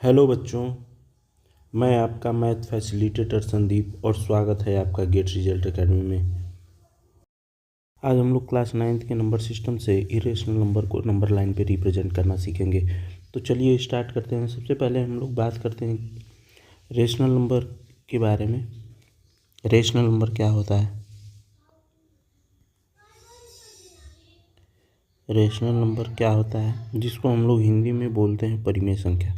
Hello बच्चों, मैं आपका मैथ फैसिलिटेटर संदीप और स्वागत है आपका गेट रिजल्ट एकेडमी में। आज हम लोग क्लास 9th के नंबर सिस्टम से इरेशनल नंबर को नंबर लाइन पे रिप्रेजेंट करना सीखेंगे। तो चलिए स्टार्ट करते हैं। सबसे पहले हम लोग बात करते हैं रेशनल नंबर के बारे में। रेशनल नंबर क्या होता है? रेशनल नंबर क्या होता है जिसको हम लोग हिंदी में बोलते हैं परिमेय संख्या।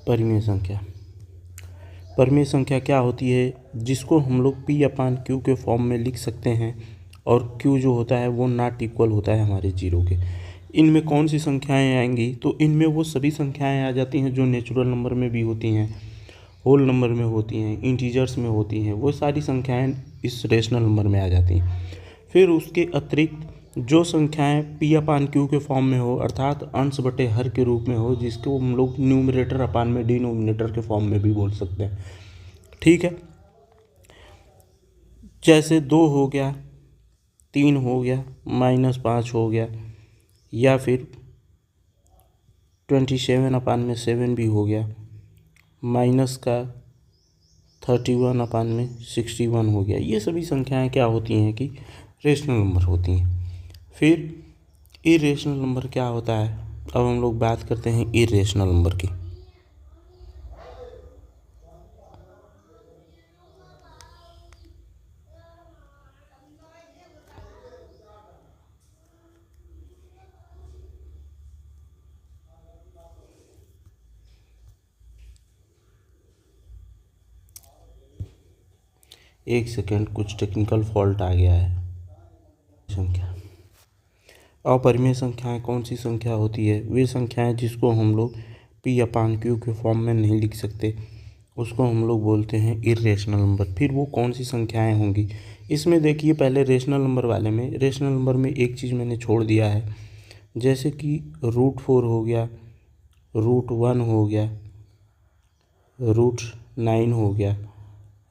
परिमेय संख्या परिमेय संख्या क्या होती है? जिसको हम लोग P/Q के फॉर्म में लिख सकते हैं और Q जो होता है वो नॉट इक्वल होता है हमारे जीरो के। इनमें कौन सी संख्याएं आएंगी? तो इनमें वो सभी संख्याएं आ जाती हैं जो नेचुरल नंबर में भी होती हैं, होल नंबर में होती हैं, इंटीजर्स में होती हैं। वो सारी संख्याएं इस रेशनल नंबर में आ जाती हैं। फिर उसके अतिरिक्त जो संख्याएं P/Q के फॉर्म में हो, अर्थात अंश बटे हर के रूप में हो, जिसको हम लोग न्यूमरेटर अपान में डिनोमिनेटर के फॉर्म में भी बोल सकते हैं। ठीक है, जैसे 2 हो गया, 3 हो गया, -5 हो गया, या फिर 27/7 भी हो गया, माइनस का 31/61 हो गया। ये सभी संख्याएं क्या होती हैं कि रेशनल नंबर होती हैं। फिर इरेशनल नंबर क्या होता है? अब हम लोग बात करते हैं इरेशनल नंबर की। एक सेकेंड, कुछ टेक्निकल फॉल्ट आ गया है। संख्या अपरिमेय संख्याएं कौन सी संख्या होती है? वे संख्याएं जिसको हम लोग P/Q के फॉर्म में नहीं लिख सकते, उसको हम लोग बोलते हैं इरेशनल नंबर। फिर वो कौन सी संख्याएं होंगी? इसमें देखिए, पहले रेशनल नंबर वाले में, रेशनल नंबर में एक चीज़ मैंने छोड़ दिया है, जैसे कि √4 हो गया, √1 हो गया, √9 हो गया,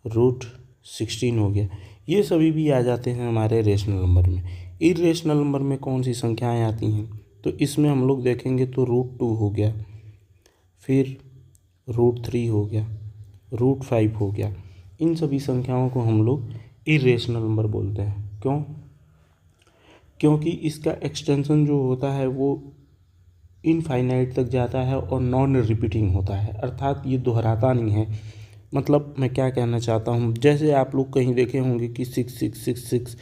√16 हो गया। ये सभी भी आ जाते हैं हमारे रेशनल नंबर में। इरेशनल नंबर में कौन सी संख्याएं आती हैं? तो इसमें हम लोग देखेंगे तो √2 हो गया, फिर √3 हो गया, √5 हो गया। इन सभी संख्याओं को हम लोग इरेशनल नंबर बोलते हैं। क्यों? क्योंकि इसका एक्सटेंशन जो होता है वो इनफाइनाइट तक जाता है और नॉन रिपीटिंग होता है, अर्थात ये दोहराता नहीं है। मतलब मैं क्या कहना चाहता हूँ, जैसे आप लोग कहीं देखे होंगे कि 6666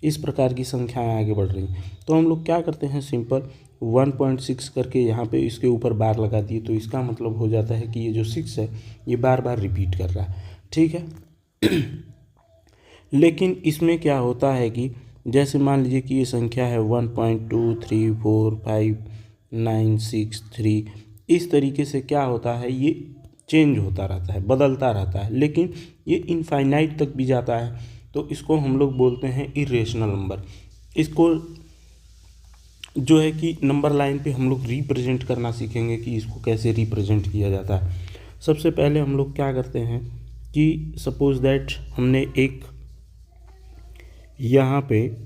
इस प्रकार की संख्याएं आगे बढ़ रही हैं, तो हम लोग क्या करते हैं, सिंपल 1.6 करके यहाँ पे इसके ऊपर बार लगा दिए, तो इसका मतलब हो जाता है कि ये जो 6 है ये बार बार रिपीट कर रहा है। ठीक है। लेकिन इसमें क्या होता है कि जैसे मान लीजिए कि ये संख्या है 1.2345963, इस तरीके से क्या होता है, ये चेंज होता रहता है, बदलता रहता है, लेकिन ये इनफाइनाइट तक भी जाता है। तो इसको हम लोग बोलते हैं इरेशनल नंबर। इसको जो है कि नंबर लाइन पे हम लोग रिप्रेजेंट करना सीखेंगे कि इसको कैसे रिप्रेजेंट किया जाता है। सबसे पहले हम लोग क्या करते हैं कि सपोज दैट हमने एक यहाँ पे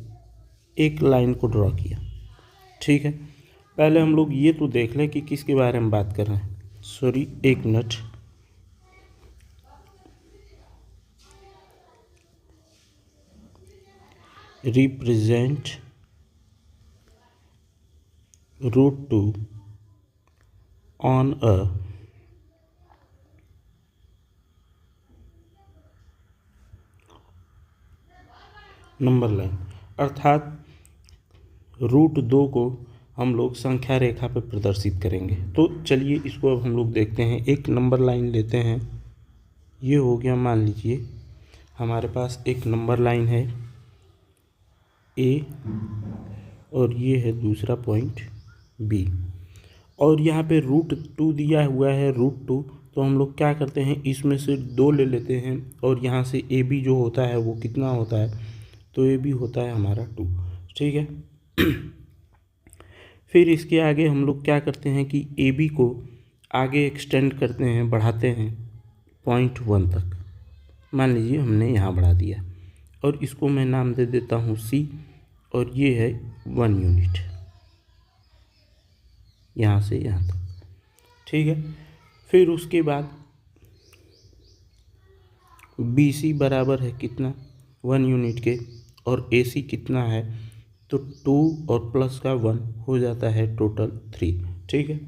एक लाइन को ड्रॉ किया। ठीक है, पहले हम लोग ये तो देख लें कि किसके बारे में बात कर रहे हैं। सॉरी, एक minute. Represent √2 on a number line, अर्थात √2 को हम लोग संख्या रेखा पर प्रदर्शित करेंगे। तो चलिए इसको अब हम लोग देखते हैं। एक नंबर लाइन लेते हैं, ये हो गया, मान लीजिए हमारे पास एक नंबर लाइन है A और ये है दूसरा पॉइंट B, और यहाँ पे √2 दिया हुआ है, √2। तो हम लोग क्या करते हैं, इसमें से 2 ले लेते हैं और यहाँ से AB जो होता है वो कितना होता है, तो AB होता है हमारा 2। ठीक है। फिर इसके आगे हम लोग क्या करते हैं कि AB को आगे एक्सटेंड करते हैं, बढ़ाते हैं 0.1 तक। मान लीजिए हमने यहाँ बढ़ा दिया और इसको मैं नाम दे देता हूँ C और ये है 1 यूनिट यहाँ से यहाँ तक, ठीक है। फिर उसके बाद BC बराबर है कितना 1 यूनिट के और AC कितना है तो 2 और प्लस का 1 हो जाता है टोटल 3, ठीक है।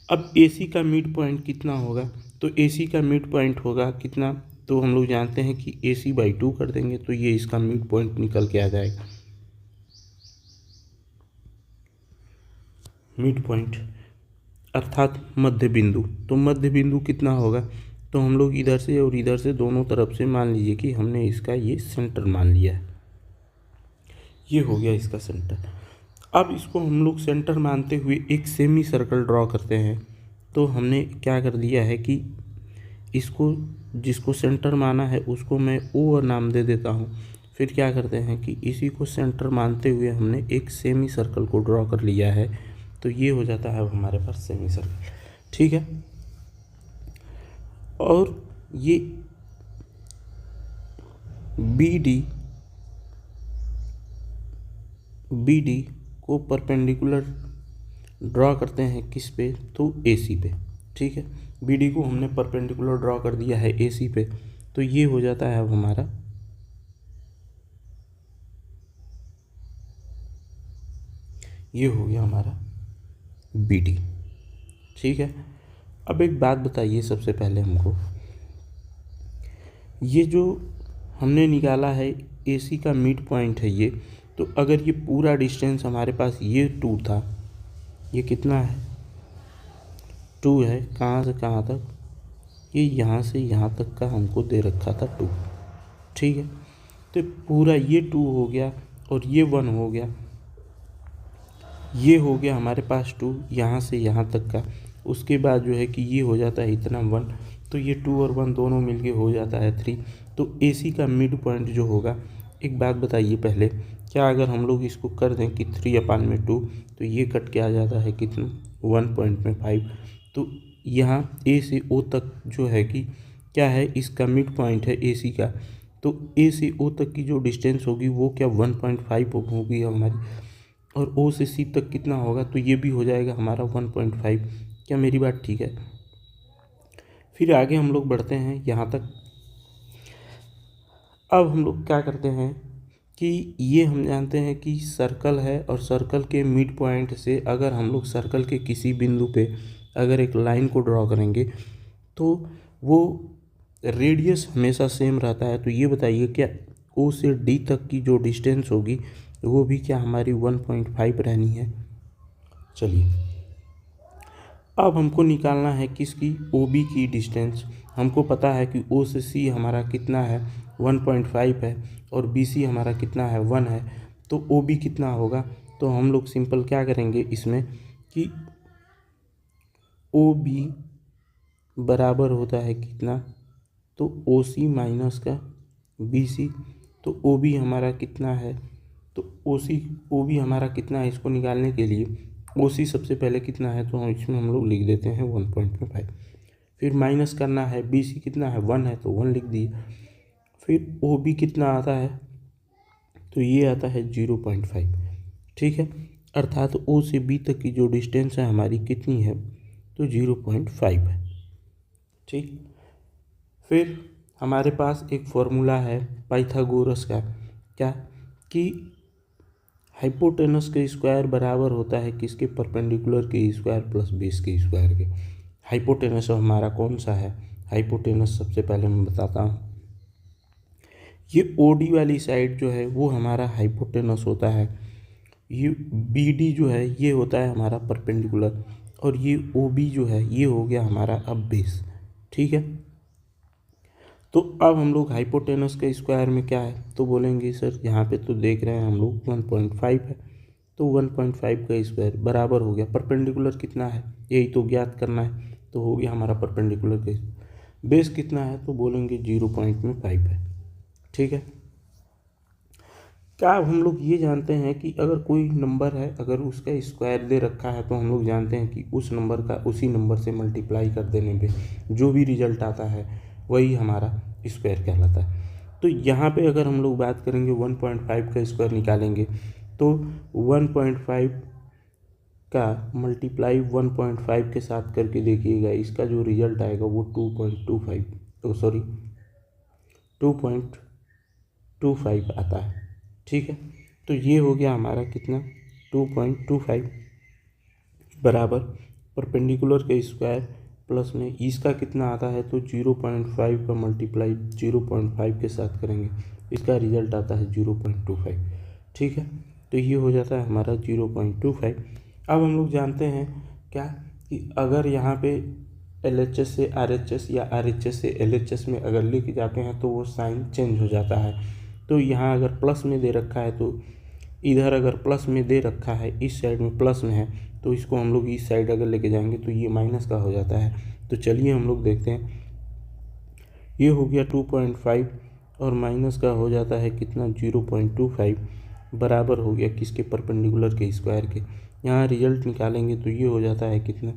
अब AC का मिड पॉइंट कितना होगा तो AC का मिड पॉइंट होगा कितना, तो हम लोग जानते हैं कि AC/2 कर देंगे तो ये इसका मिड पॉइंट निकल के आ जाएगा। मिड पॉइंट अर्थात मध्य बिंदु, तो मध्य बिंदु कितना होगा तो हम लोग इधर से और इधर से दोनों तरफ से मान लीजिए कि हमने इसका ये सेंटर मान लिया है, ये हो गया इसका सेंटर। अब इसको हम लोग सेंटर मानते हुए एक सेमी सर्कल ड्रॉ करते हैं, तो हमने क्या कर दिया है कि इसको जिसको सेंटर माना है उसको मैं O नाम दे देता हूँ। फिर क्या करते हैं कि इसी को सेंटर मानते हुए हमने एक सेमी सर्कल को ड्रॉ कर लिया है, तो ये हो जाता है अब हमारे पास सेमी सर्कल, ठीक है। और ये BD को परपेंडिकुलर ड्रॉ करते हैं किस पे तो AC पे, ठीक है। BD को हमने परपेंडिकुलर ड्रॉ कर दिया है AC पे, तो ये हो जाता है अब हमारा ये हो गया हमारा BD, ठीक है। अब एक बात बताइए सबसे पहले हमको, ये जो हमने निकाला है AC का मिड पॉइंट है ये, तो अगर ये पूरा डिस्टेंस हमारे पास ये 2 था, ये कितना है 2 है, कहाँ से कहाँ तक, ये यहाँ से यहाँ तक का हमको दे रखा था 2, ठीक है। तो पूरा ये 2 हो गया और ये 1 हो गया, ये हो गया हमारे पास 2 यहाँ से यहाँ तक का। उसके बाद जो है कि ये हो जाता है इतना 1, तो ये 2 और 1 दोनों मिलके हो जाता है 3। तो AC का मिड पॉइंट जो होगा, एक बात बताइए पहले, क्या अगर हम लोग इसको कर दें कि 3/2 तो ये कट के आ जाता है कितना 1.5। तो यहाँ A से O तक जो है कि क्या है इसका मिड पॉइंट है AC का, तो A से O तक की जो डिस्टेंस होगी वो क्या 1.5 होगी हमारी, और O से C तक कितना होगा तो ये भी हो जाएगा हमारा 1.5। क्या मेरी बात ठीक है? फिर आगे हम लोग बढ़ते हैं यहाँ तक। अब हम लोग क्या करते हैं कि ये हम जानते हैं कि सर्कल है और सर्कल के मिड पॉइंट से अगर हम लोग सर्कल के किसी बिंदु पे अगर एक लाइन को ड्रॉ करेंगे तो वो रेडियस हमेशा सेम रहता है। तो ये बताइए क्या O से D तक की जो डिस्टेंस होगी वो भी क्या हमारी 1.5 रहनी है। चलिए अब हमको निकालना है किसकी, OB की डिस्टेंस। हमको पता है कि O से C हमारा कितना है 1.5 है और BC हमारा कितना है 1 है, तो OB कितना होगा। तो हम लोग सिंपल क्या करेंगे इसमें कि OB बराबर होता है कितना, तो OC माइनस का BC। तो OB हमारा कितना है, तो OB हमारा कितना है, इसको निकालने के लिए OC सबसे पहले कितना है तो इसमें हम लोग लिख देते हैं 1.5। फिर माइनस करना है BC कितना है 1 है तो 1 लिख दिए। फिर OB कितना आता है तो ये आता है 0.5, ठीक है। अर्थात O से B तक की जो डिस्टेंस है हमारी कितनी है तो 0.5 है, ठीक। फिर हमारे पास एक फॉर्मूला है पाइथागोरस का, क्या कि हाइपोटेनस के स्क्वायर बराबर होता है किसके, परपेंडिकुलर के स्क्वायर प्लस बेस के स्क्वायर के। हाइपोटेनस हमारा कौन सा है, हाइपोटेनस सबसे पहले मैं बताता हूँ, ये OD वाली साइड जो है वो हमारा हाइपोटेनस होता है। ये BD जो है ये होता है हमारा परपेंडिकुलर, और ये OB जो है ये हो गया हमारा अब बेस, ठीक है। तो अब हम लोग हाइपोटेनस का स्क्वायर में क्या है तो बोलेंगे सर यहाँ पे तो देख रहे हैं हम लोग 1.5 है, तो 1.5 का स्क्वायर बराबर हो गया परपेंडिकुलर कितना है यही तो ज्ञात करना है, तो हो गया हमारा परपेंडिकुलर का बेस कितना है तो बोलेंगे 0.5 है, ठीक है। क्या अब हम लोग ये जानते हैं कि अगर कोई नंबर है अगर उसका स्क्वायर दे रखा है तो हम लोग जानते हैं कि उस नंबर का उसी नंबर से मल्टीप्लाई कर देने पे जो भी रिजल्ट आता है वही हमारा स्क्वायर कहलाता है। तो यहाँ पे अगर हम लोग बात करेंगे 1.5 का स्क्वायर निकालेंगे तो 1.5 का मल्टीप्लाई 1.5 के साथ करके देखिएगा, इसका जो रिजल्ट आएगा वो 2.25 आता है। ठीक है, तो ये हो गया हमारा कितना 2.25 बराबर परपेंडिकुलर के स्क्वायर प्लस में इसका कितना आता है तो 0.5 का मल्टीप्लाई 0.5 के साथ करेंगे, इसका रिजल्ट आता है 0.25। ठीक है, तो ये हो जाता है हमारा 0.25। अब हम लोग जानते हैं क्या कि अगर यहाँ पे LHS से RHS या RHS से LHS में अगर लेके जाते हैं तो वो साइन चेंज हो जाता है। तो यहाँ अगर प्लस में दे रखा है तो इधर अगर प्लस में दे रखा है, इस साइड में प्लस में है तो इसको हम लोग इस साइड अगर लेके जाएंगे तो ये माइनस का हो जाता है। तो चलिए हम लोग देखते हैं, ये हो गया 2.5 और माइनस का हो जाता है कितना 0.25 बराबर हो गया किसके परपेंडिकुलर के स्क्वायर के। यहाँ रिजल्ट निकालेंगे तो ये हो जाता है कितना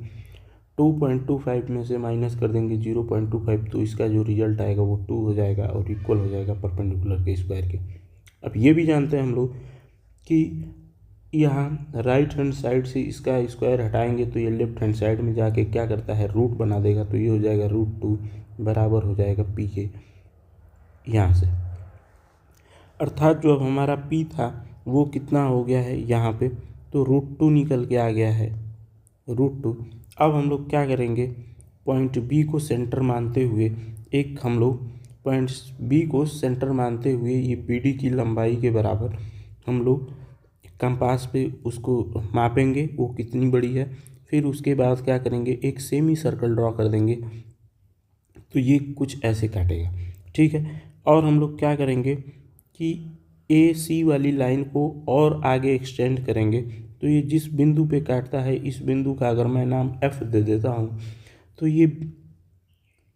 2.25 में से माइनस कर देंगे 0.25 तो इसका जो रिजल्ट आएगा वो 2 हो जाएगा और इक्वल हो जाएगा परपेंडिकुलर के स्क्वायर के। अब ये भी जानते हैं हम लोग कि यहाँ राइट हैंड साइड से इसका स्क्वायर हटाएंगे तो ये लेफ्ट हैंड साइड में जाके क्या करता है रूट बना देगा, तो ये हो जाएगा √2 बराबर हो जाएगा p के यहाँ से। अर्थात जो अब हमारा p था वो कितना हो गया है यहाँ पे तो √2 निकल के आ गया है √2। अब हम लोग क्या करेंगे, पॉइंट B को सेंटर मानते हुए ये BD की लंबाई के बराबर हम लोग कंपास पे उसको मापेंगे वो कितनी बड़ी है। फिर उसके बाद क्या करेंगे, एक सेमी सर्कल ड्रॉ कर देंगे तो ये कुछ ऐसे काटेगा। ठीक है, और हम लोग क्या करेंगे कि AC वाली लाइन को और आगे एक्सटेंड करेंगे तो ये जिस बिंदु पे काटता है इस बिंदु का अगर मैं नाम F दे देता हूँ तो ये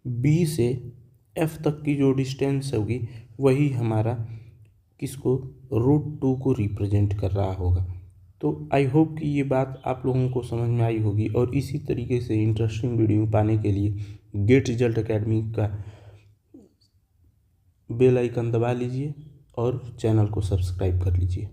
B से F तक की जो डिस्टेंस होगी वही हमारा किसको √2 को रिप्रेजेंट कर रहा होगा। तो आई होप कि ये बात आप लोगों को समझ में आई होगी और इसी तरीके से इंटरेस्टिंग वीडियो पाने के लिए गेट रिजल्ट एकेडमी का बेल आइकन दबा लीजिए और चैनल को सब्सक्राइब कर लीजिए।